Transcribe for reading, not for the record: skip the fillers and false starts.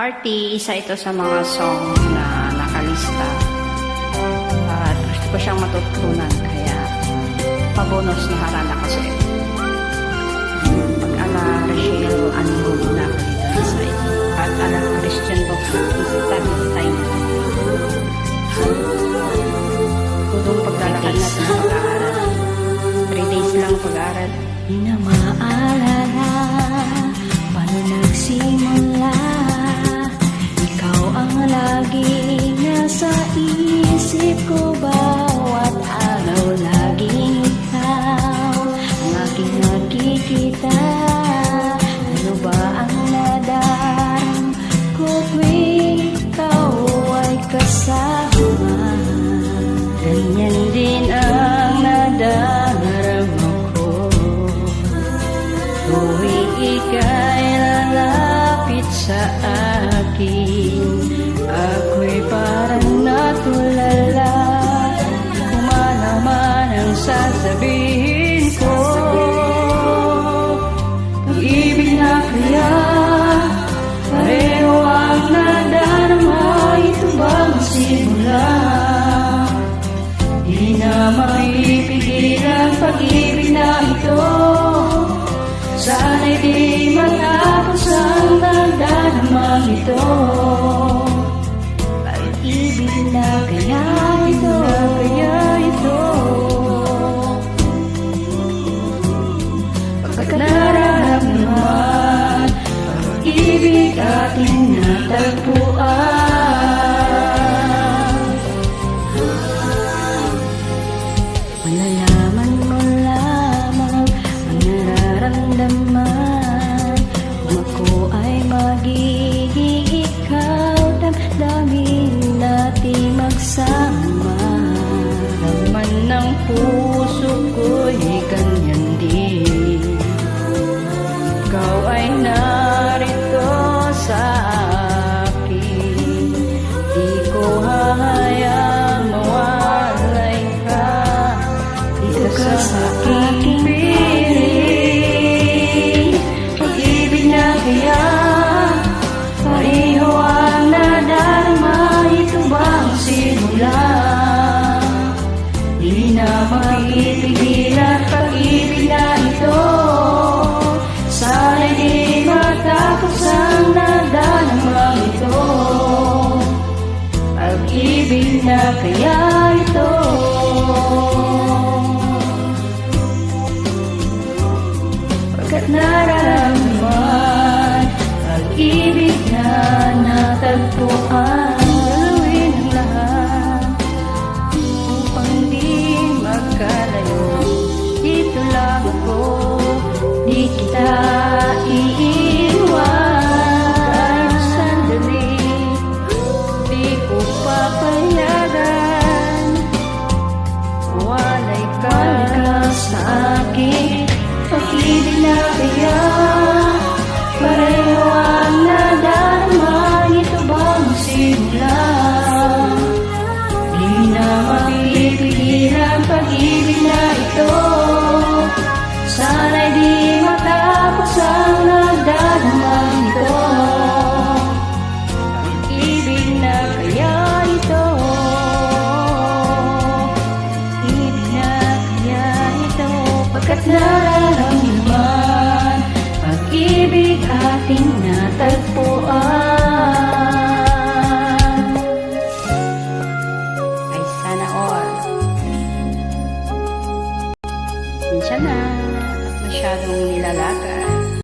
Party, isa ito sa mga song na nakalista. At gusto ko siyang matutunan, kaya pabonus na harana kasi. Pag-ala Rachel Ango na kalita sa ito. At ala Christian book study time. Tudong paglalakad natin sa pag-aaral. 3 days lang pag-aaral. Di na maalala paano nagsimula. Ikaw ang laging nasa isip ko, bawat araw laging ikaw ang aking nakikita. Ano ba ang nadarama ko tuwing ikaw ay kasama? Ganyan din ang nadarama ko tuwing ika'y lalapit sa akin. Ako'y parang natulala kung malaman ang sasabihin ko. Pag-ibig na kaya pareho ang nadarama. Ito bang simula? Di na maipigil ang pag-ibig na ito. Sana'y di matapos ang nagdaramang ito. Pag-ibig na kaya ito, pagkat nararamdaman pag-ibig ating natagpuan. Malalaman mo lamang ang nararamdaman kung ako ay magiging ikaw. Damdamin natin magsama. Laman ng puso ko'y ganyan din. Ikaw ay narito sa akin. Di ko hahayang mawalay ka dito sa aking piling. Pag-ibig na kaya pareho ang nadarama. Ito bang simula? Di na mapipigil ang pag-ibig na ito. Sana'y di matapos ang nadarama ito. Pag-ibig na kaya ito. Pagkat nararamdaman pag-ibig na natagpuan. Gawin ang lahat upang di magkalayo. Dito lang ako, di kita iiwan. Kahit sandali, di ko papayagan. Walay ka sa akin. Pag-ibig na kaya pareho ang nadarama. Ito bang simula? Di na mapipigil ang pag-ibig na ito. Sana'y di matapos ang nadarama ito. Pag-ibig na kaya ito. Pag-ibig na kaya ito. Pagkat nararamdaman pag-ibig ating natagpuan. Ay sana all. Minsan na masyadong nilalakad.